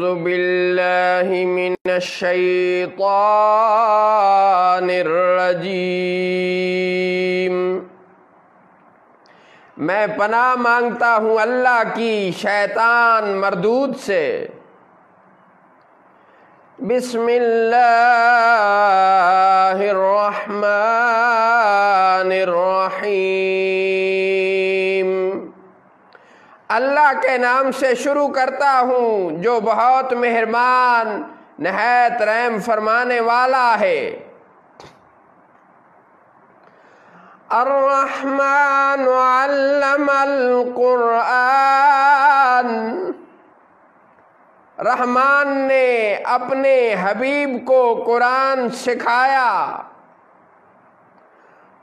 أعوذ بالله من الشيطان الرجيم۔ میں پناہ مانگتا ہوں اللہ کی شیطان مردود سے۔ بسم اللہ الرحمن الرحیم۔ اللہ کے نام سے شروع کرتا ہوں جو بہت مہربان نہایت رحم فرمانے والا ہے۔ الرحمن علم القرآن۔ رحمان نے اپنے حبیب کو قرآن سکھایا۔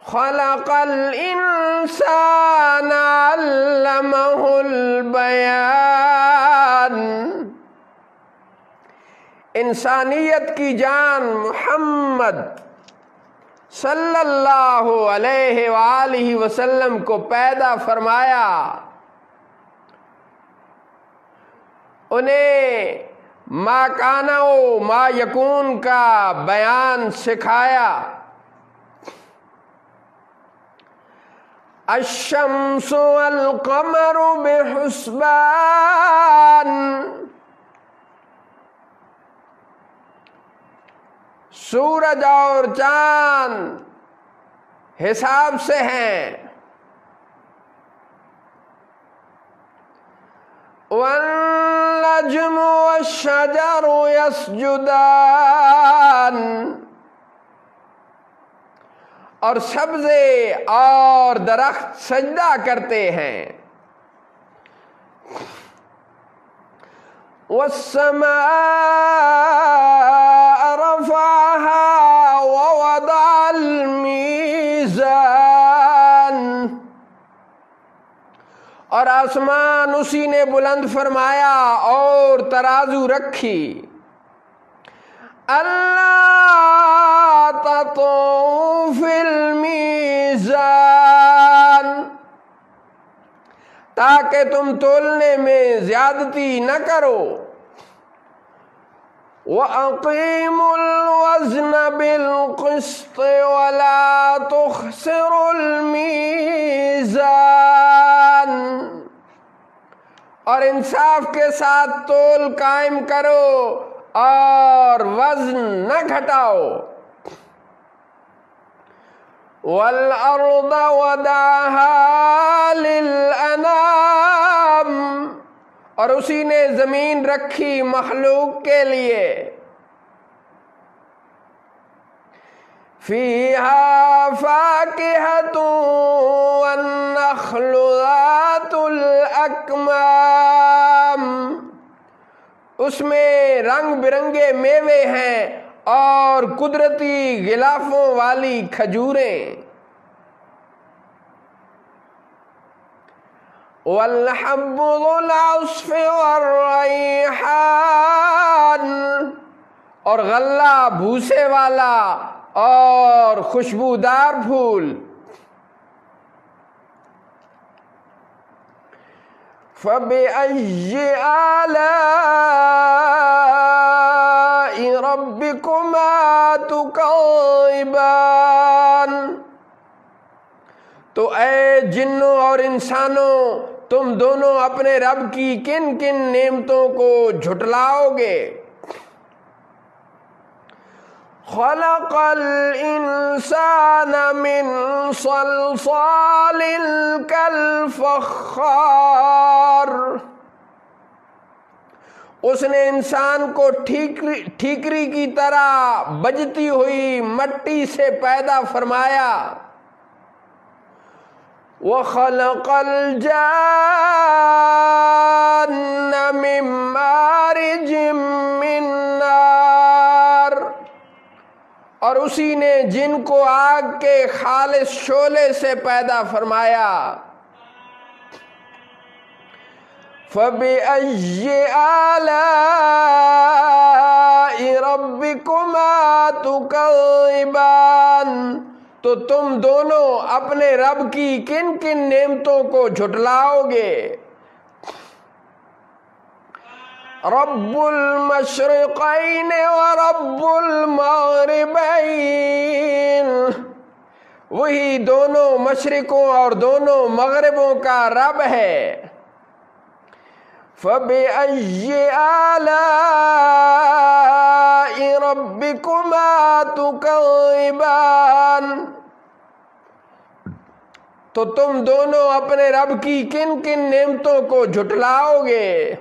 خلق الانسان علمہ البیان۔ انسانیت کی جان محمد صلی اللہ علیہ وآلہ وسلم کو پیدا فرمایا، انہیں ما کان و ما یکون کا بیان سکھایا۔ الشمس والقمر بحسبان۔ سورج اور چاند حساب سے ہیں۔ والنجم والشجر يسجدان۔ اور سبزے اور درخت سجدہ کرتے ہیں۔ والسماء رفعها ووضع الميزان۔ اور آسمان اسی نے بلند فرمایا اور ترازو رکھی۔ اللہ تطغوا فی المیزان، تاکہ تم تولنے میں زیادتی نہ کرو۔ وَأَقِیمُوا الْوَزْنَ بِالْقِسْطِ وَلَا تُخْسِرُوا الْمِیزَانَ۔ اور انصاف کے ساتھ تول قائم کرو اور وزن نہ گھٹاؤ۔ وَالْأَرْضَ وَضَعَهَا لِلْأَنَامِ۔ اور اسی نے زمین رکھی مخلوق کے لیے۔ فِيهَا فَاكِهَةٌ وَالنَّخْلُ ذَاتُ الْأَكْمَامِ۔ اس میں رنگ برنگے میوے ہیں اور قدرتی غلافوں والی کھجوریں۔ وَالْحَبُّ ذُو الْعَصْفِ وَالرَّيْحَانُ۔ اور غلہ بھوسے والا اور خوشبودار پھول۔ فَبِأَيِّ آلَاءِ رَبِّكُمَا تُكَذِّبَانِ۔ تو اے جنوں اور انسانوں، تم دونوں اپنے رب کی کن کن نعمتوں کو جھٹلاؤ گے؟ خلق الانسان من صلصال کالفخار۔ اس نے انسان کو ٹھیکری کی طرح بجتی ہوئی مٹی سے پیدا فرمایا۔ وَخَلَقَ الْجَانَّ مِن مَّارِجٍ مِّن نَّارٍ۔ اور اسی نے جن کو آگ کے خالص شعلے سے پیدا فرمایا۔ فَبِأَيِّ آلَاءِ رَبِّكُمَا تُكَذِّبَانِ۔ تو تم دونوں اپنے رب کی کن کن نعمتوں کو جھٹلاؤ گے؟ رب المشرقین و رب المغربین، وہی دونوں مشرقوں اور دونوں مغربوں کا رب ہے۔ فَبِأَيِّ آلَاءِ رَبِّكُمَا تُكَذِّبَانِ، تو تم دونوں اپنے رب کی کن کن نعمتوں کو جھٹلاؤ گے؟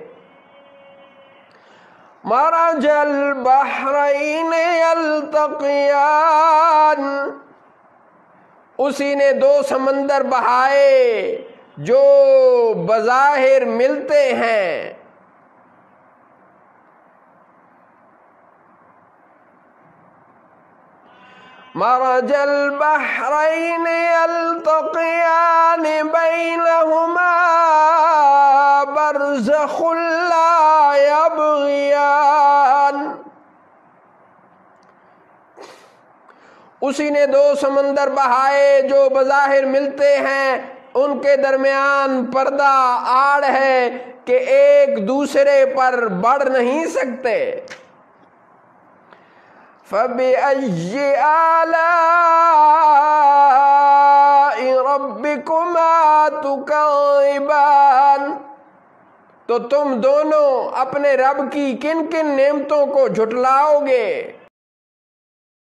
مَرَجَ الْبَحْرَيْنِ يَلْتَقِيَانِ، اسی نے دو سمندر بہائے جو بظاہر ملتے ہیں۔ مرج البحرین یلتقیان بینہما برزخ لا یبغیان، اسی نے دو سمندر بہائے جو بظاہر ملتے ہیں، ان کے درمیان پردہ آڑ ہے کہ ایک دوسرے پر بڑھ نہیں سکتے۔ فَبِأَيِّ آلَاءِ رَبِّكُمَا تُكَذِّبَانِ، تو تم دونوں اپنے رب کی کن کن نعمتوں کو جھٹلاؤ گے؟